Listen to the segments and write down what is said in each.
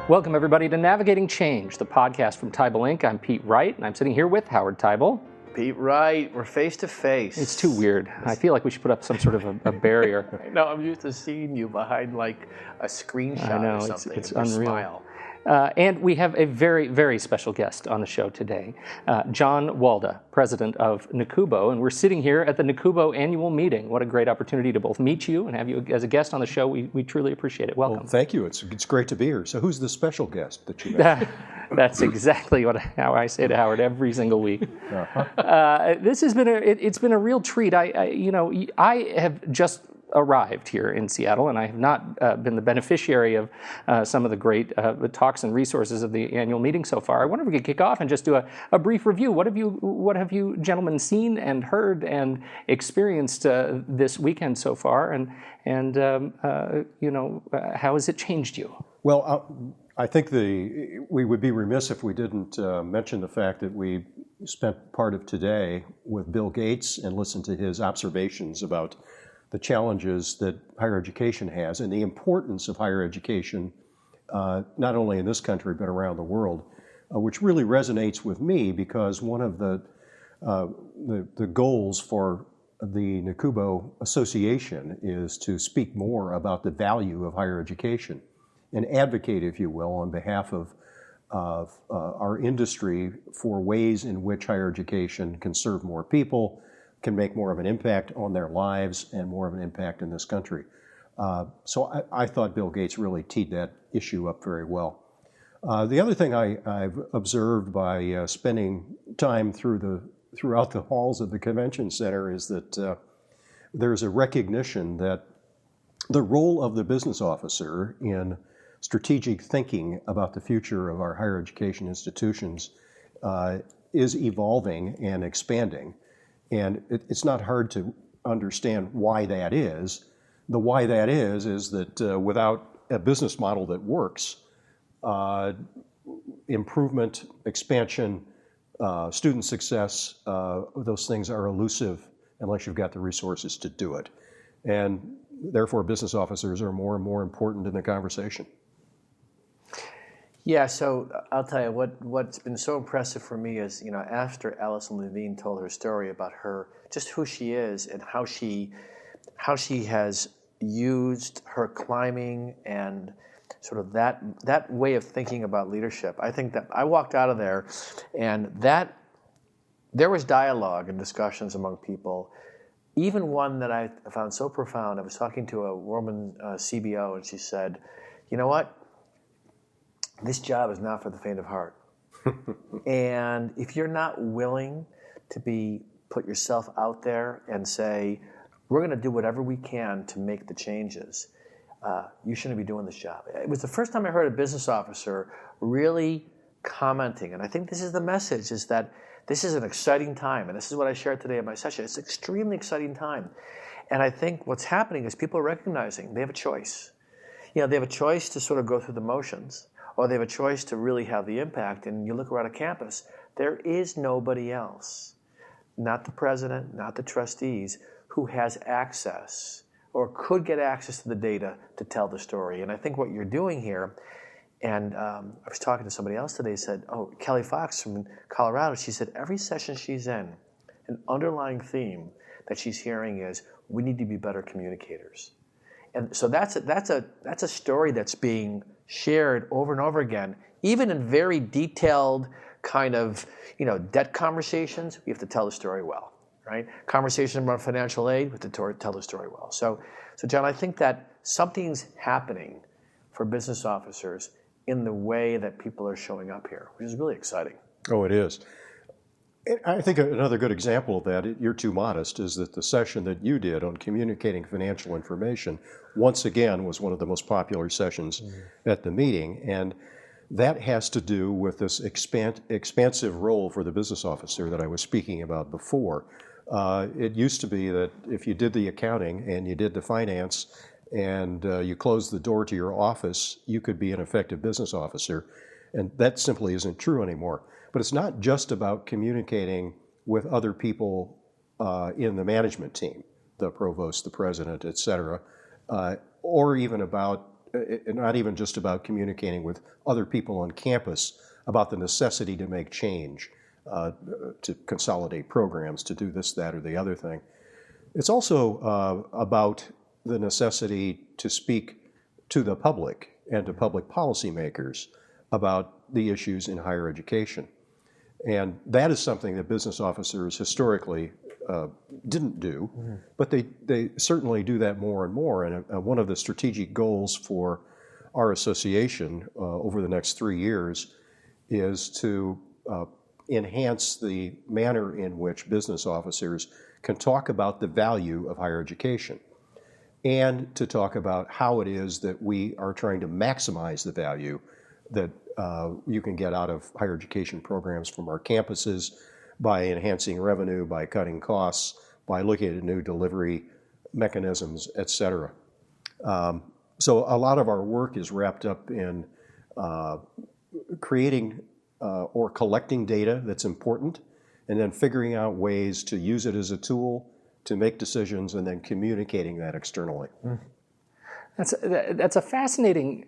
Welcome, everybody, to Navigating Change, the podcast from Tybal Inc. I'm Pete Wright, and I'm sitting here with Howard Tybal. Pete Wright, we're face to face. It's too weird. I feel like we should put up some sort of a barrier. No, I'm used to seeing you behind like a screenshot I know, or something. it's unreal. Smile. And we have a very, very special guest on the show today, John Walda, president of NACUBO, and we're sitting here at the NACUBO Annual Meeting. What a great opportunity to both meet you and have you as a guest on the show. We truly appreciate it. Welcome. Well, thank you. It's great to be here. So who's the special guest that you met? That's exactly how I say to Howard every single week. This has been it's been a real treat. I have just arrived here in Seattle, and I have not been the beneficiary of some of the great talks and resources of the annual meeting so far. I wonder if we could kick off and just do a brief review. What have you gentlemen seen and heard and experienced this weekend so far, and how has it changed you? Well, I think we would be remiss if we didn't mention the fact that we spent part of today with Bill Gates and listened to his observations about the challenges that higher education has and the importance of higher education, not only in this country but around the world, which really resonates with me because one of the goals for the NACUBO Association is to speak more about the value of higher education and advocate, if you will, on behalf of our industry for ways in which higher education can serve more people, can make more of an impact on their lives and more of an impact in this country. So I thought Bill Gates really teed that issue up very well. The other thing I've observed by spending time throughout the halls of the convention center is that there's a recognition that the role of the business officer in strategic thinking about the future of our higher education institutions is evolving and expanding. And it's not hard to understand why that is. The why that is that without a business model that works, improvement, expansion, student success, those things are elusive unless you've got the resources to do it. And therefore, business officers are more and more important in the conversation. Yeah, so I'll tell you what's been so impressive for me is, after Alison Levine told her story about her, just who she is and how she has used her climbing and sort of that way of thinking about leadership. I think that I walked out of there and that there was dialogue and discussions among people, even one that I found so profound. I was talking to a woman CBO and she said, you know what? This job is not for the faint of heart. And if you're not willing to put yourself out there and say, we're going to do whatever we can to make the changes, you shouldn't be doing this job. It was the first time I heard a business officer really commenting, and I think this is the message, is that this is an exciting time, and this is what I shared today in my session. It's an extremely exciting time. And I think what's happening is people are recognizing they have a choice. They have a choice to sort of go through the motions, or they have a choice to really have the impact. And you look around a campus, there is nobody else, not the president, not the trustees, who has access or could get access to the data to tell the story. And I think what you're doing here, and I was talking to somebody else today, said, Kelly Fox from Colorado, she said every session she's in, an underlying theme that she's hearing is, we need to be better communicators. And so that's a story that's being shared over and over again, even in very detailed kind of, debt conversations. We have to tell the story well, right? Conversations about financial aid, we have to tell the story well. So John, I think that something's happening for business officers in the way that people are showing up here, which is really exciting. Oh, it is. I think another good example of that, you're too modest, is that the session that you did on communicating financial information, once again, was one of the most popular sessions at the meeting. And that has to do with this expansive role for the business officer that I was speaking about before. It used to be that if you did the accounting and you did the finance and you closed the door to your office, you could be an effective business officer. And that simply isn't true anymore. But it's not just about communicating with other people in the management team, the provost, the president, et cetera, or even about not even just about communicating with other people on campus about the necessity to make change, to consolidate programs, to do this, that, or the other thing. It's also about the necessity to speak to the public and to public policymakers about the issues in higher education. And that is something that business officers historically didn't do, but they certainly do that more and more. And one of the strategic goals for our association over the next 3 years is to enhance the manner in which business officers can talk about the value of higher education, and to talk about how it is that we are trying to maximize the value that you can get out of higher education programs from our campuses by enhancing revenue, by cutting costs, by looking at new delivery mechanisms, et cetera. So a lot of our work is wrapped up in creating or collecting data that's important, and then figuring out ways to use it as a tool to make decisions, and then communicating that externally. That's a fascinating.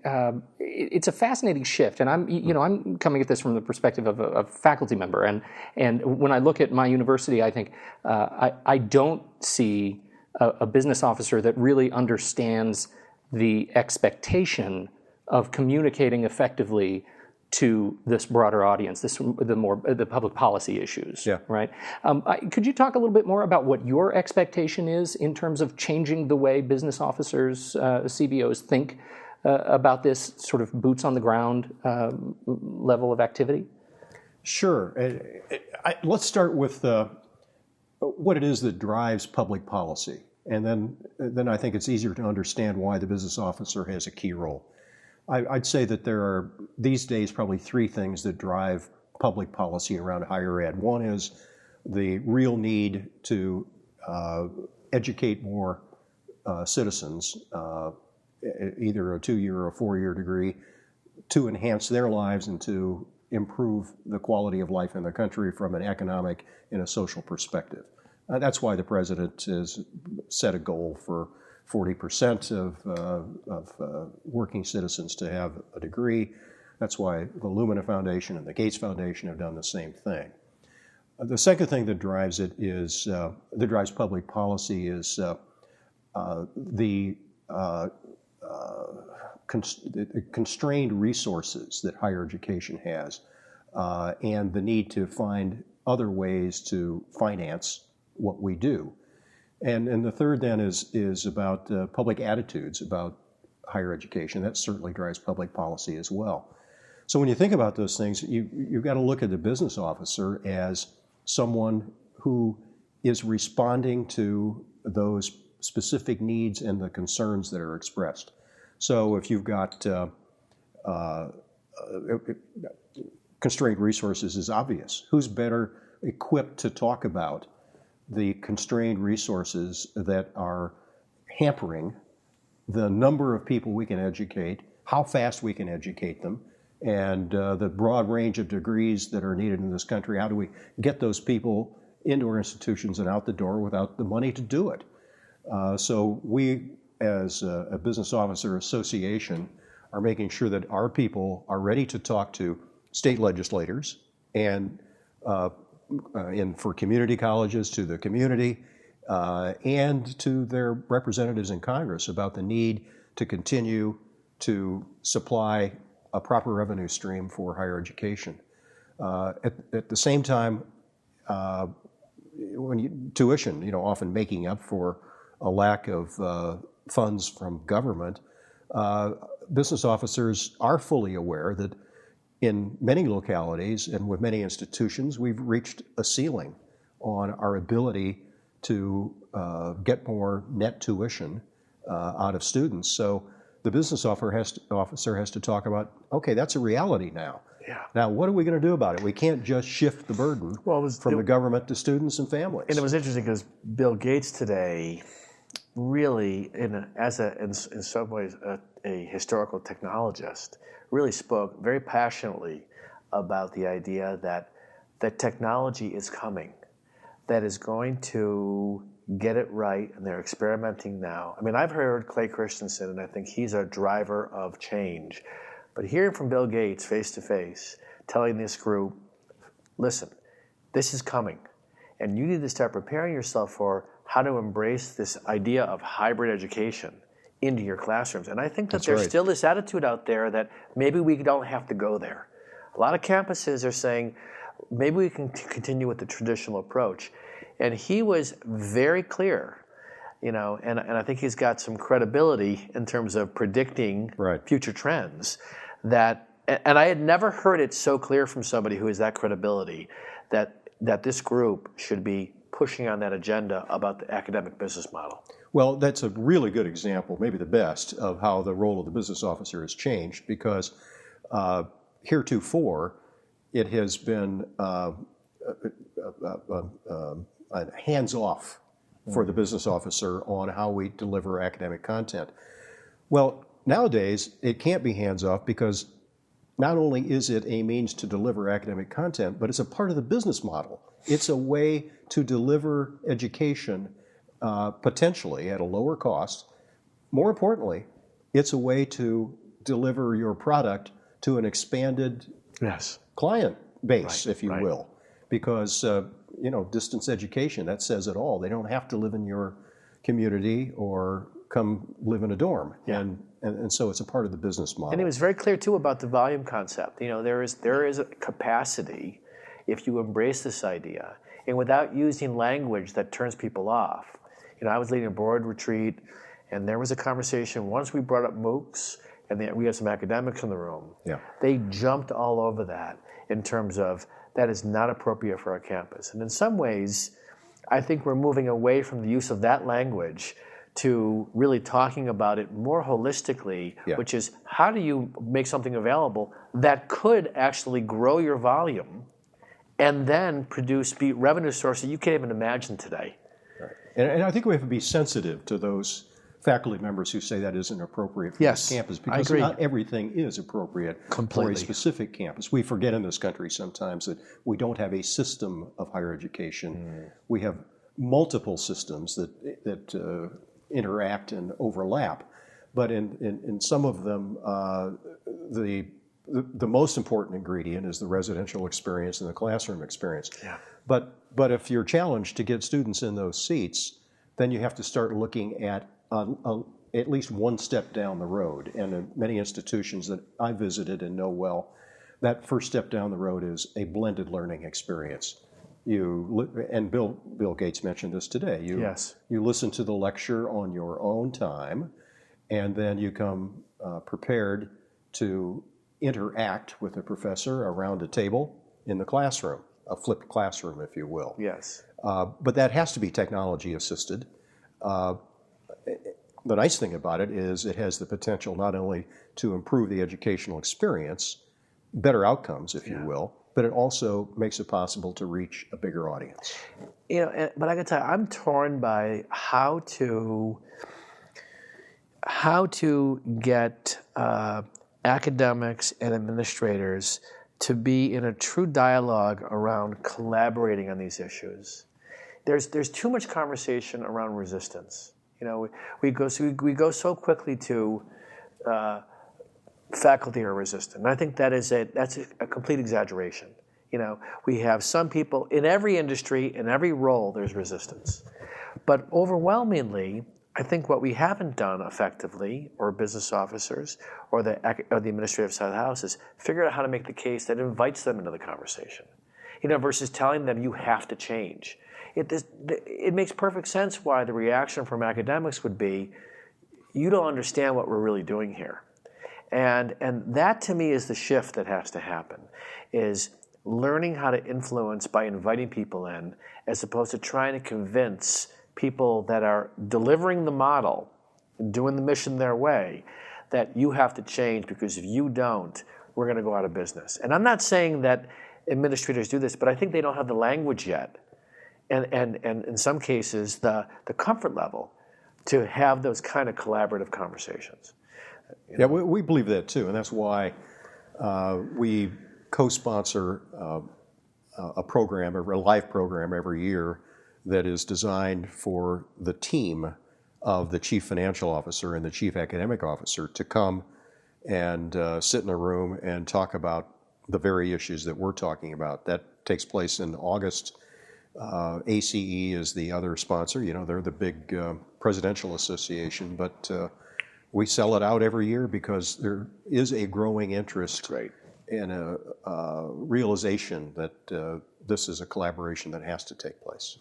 It's a fascinating shift, and I'm coming at this from the perspective of a faculty member, and when I look at my university, I think I don't see a business officer that really understands the expectation of communicating effectively to this broader audience, the public policy issues, yeah. Right? Could you talk a little bit more about what your expectation is in terms of changing the way business officers, CBOs, think about this sort of boots on the ground level of activity? Sure. Let's start with what it is that drives public policy, and then I think it's easier to understand why the business officer has a key role. I'd say that there are, these days, probably 3 things that drive public policy around higher ed. One is the real need to educate more citizens, either a 2-year or a 4-year degree, to enhance their lives and to improve the quality of life in the country from an economic and a social perspective. That's why the president has set a goal for 40% of working citizens to have a degree. That's why the Lumina Foundation and the Gates Foundation have done the same thing. The second thing that drives it is, that drives public policy is the constrained resources that higher education has, and the need to find other ways to finance what we do. And the third then is about public attitudes about higher education. That certainly drives public policy as well. So when you think about those things, you've got to look at the business officer as someone who is responding to those specific needs and the concerns that are expressed. So if you've got constrained resources is obvious. Who's better equipped to talk about the constrained resources that are hampering the number of people we can educate, how fast we can educate them, and the broad range of degrees that are needed in this country? How do we get those people into our institutions and out the door without the money to do it? So we, as a business officer association, are making sure that our people are ready to talk to state legislators and for community colleges, to the community, and to their representatives in Congress about the need to continue to supply a proper revenue stream for higher education. At the same time, tuition, often making up for a lack of funds from government, business officers are fully aware that in many localities and with many institutions, we've reached a ceiling on our ability to get more net tuition out of students. So the business officer has to talk about, okay, that's a reality now. Yeah. Now, what are we going to do about it? We can't just shift the burden from the government to students and families. And it was interesting because Bill Gates today really, in some ways, a historical technologist, really spoke very passionately about the idea that technology is coming, that is going to get it right, and they're experimenting now. I mean, I've heard Clay Christensen, and I think he's a driver of change. But hearing from Bill Gates face to face, telling this group, listen, this is coming, and you need to start preparing yourself for how to embrace this idea of hybrid education into your classrooms. And I think that there's still this attitude out there that maybe we don't have to go there. A lot of campuses are saying, maybe we can continue with the traditional approach. And he was very clear, and I think he's got some credibility in terms of predicting future trends. And I had never heard it so clear from somebody who has that credibility that this group should be pushing on that agenda about the academic business model. Well, that's a really good example, maybe the best, of how the role of the business officer has changed, because heretofore it has been hands-off for the business officer on how we deliver academic content. Well, nowadays it can't be hands-off, because not only is it a means to deliver academic content, but it's a part of the business model. It's a way to deliver education potentially at a lower cost. More importantly, it's a way to deliver your product to an expanded client base, if you will. Because, distance education, that says it all. They don't have to live in your community or come live in a dorm. And so it's a part of the business model. And it was very clear, too, about the volume concept. There is a capacity, if you embrace this idea, and without using language that turns people off. I was leading a board retreat, and there was a conversation. Once we brought up MOOCs, and we had some academics in the room, they jumped all over that in terms of that is not appropriate for our campus. And in some ways, I think we're moving away from the use of that language to really talking about it more holistically, which is how do you make something available that could actually grow your volume and then produce revenue sources you can't even imagine today. And I think we have to be sensitive to those faculty members who say that isn't appropriate for this campus, because not everything is appropriate for a specific campus. We forget in this country sometimes that we don't have a system of higher education. We have multiple systems that interact and overlap, but in some of them, the most important ingredient is the residential experience and the classroom experience. But if you're challenged to get students in those seats, then you have to start looking at least one step down the road. And in many institutions that I visited and know well, that first step down the road is a blended learning experience. And Bill Gates mentioned this today. You listen to the lecture on your own time, and then you come prepared to interact with the professor around a table in the classroom, a flipped classroom, if you will. But that has to be technology assisted. The nice thing about it is it has the potential not only to improve the educational experience, better outcomes, if you will, but it also makes it possible to reach a bigger audience. But I can tell you, I'm torn by how to get academics and administrators to be in a true dialogue around collaborating on these issues. There's too much conversation around resistance. We go so quickly to faculty are resistant. And I think that's a complete exaggeration. We have some people in every industry, in every role, there's resistance. But overwhelmingly, I think what we haven't done effectively, or business officers, or the administrative side of the house, is figure out how to make the case that invites them into the conversation, versus telling them you have to change. It makes perfect sense why the reaction from academics would be, you don't understand what we're really doing here. And that, to me, is the shift that has to happen, is learning how to influence by inviting people in, as opposed to trying to convince people that are delivering the model, doing the mission their way, that you have to change, because if you don't, we're going to go out of business. And I'm not saying that administrators do this, but I think they don't have the language yet, and in some cases, the comfort level to have those kind of collaborative conversations. Yeah, we believe that too, and that's why we co-sponsor a program, a live program every year that is designed for the team of the chief financial officer and the chief academic officer to come and sit in a room and talk about the very issues that we're talking about. That takes place in August. ACE is the other sponsor. They're the big presidential association, but we sell it out every year because there is a growing interest and a realization that this is a collaboration that has to take place.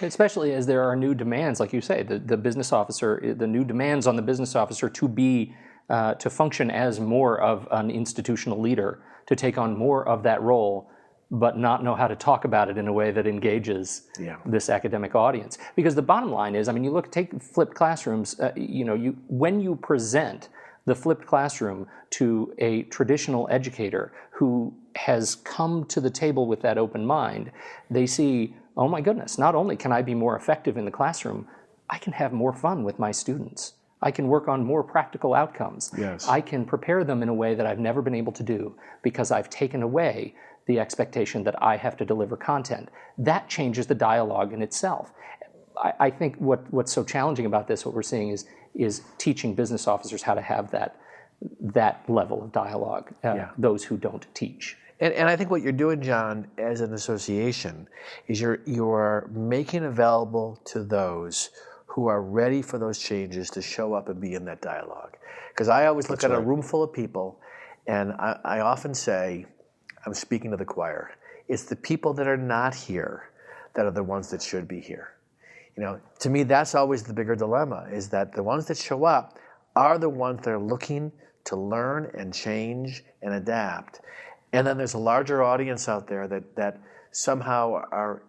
Especially as there are new demands, like you say, the business officer, the new demands on the business officer to function as more of an institutional leader, to take on more of that role, but not know how to talk about it in a way that engages this academic audience. Because the bottom line is, take flipped classrooms. When you present the flipped classroom to a traditional educator who has come to the table with that open mind, they see, oh my goodness, not only can I be more effective in the classroom, I can have more fun with my students. I can work on more practical outcomes. Yes. I can prepare them in a way that I've never been able to do because I've taken away the expectation that I have to deliver content. That changes the dialogue in itself. I think what's so challenging about this, what we're seeing is teaching business officers how to have that level of dialogue, those who don't teach. And I think what you're doing, John, as an association, is you're making available to those who are ready for those changes to show up and be in that dialogue. Because I always look at a room full of people, and I often say, I'm speaking to the choir, it's the people that are not here that are the ones that should be here. To me, that's always the bigger dilemma, is that the ones that show up are the ones that are looking to learn and change and adapt. And then there's a larger audience out there that somehow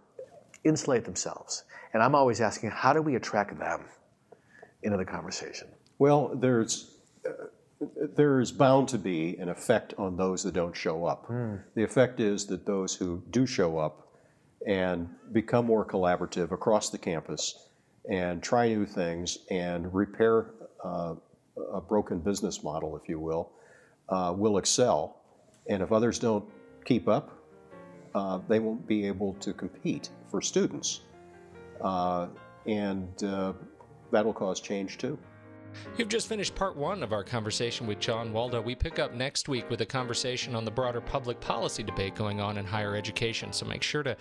insulate themselves. And I'm always asking, how do we attract them into the conversation? Well, there is bound to be an effect on those that don't show up. The effect is that those who do show up and become more collaborative across the campus and try new things and repair a broken business model, if you will excel. And if others don't keep up, they won't be able to compete for students. And that'll cause change too. You've just finished part one of our conversation with John Walda. We pick up next week with a conversation on the broader public policy debate going on in higher education, so make sure to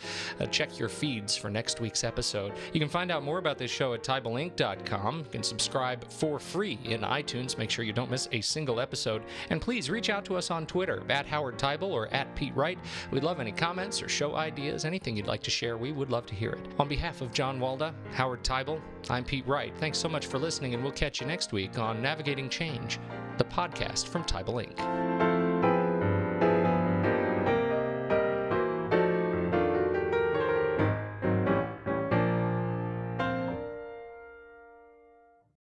check your feeds for next week's episode. You can find out more about this show at TibleInc.com. You can subscribe for free in iTunes. Make sure you don't miss a single episode. And please reach out to us on Twitter, @HowardTible or @PeteWright. We'd love any comments or show ideas, anything you'd like to share. We would love to hear it. On behalf of John Walda, Howard Tible, I'm Pete Wright. Thanks so much for listening, and we'll catch you next week on Navigating Change, the podcast from Tible Inc.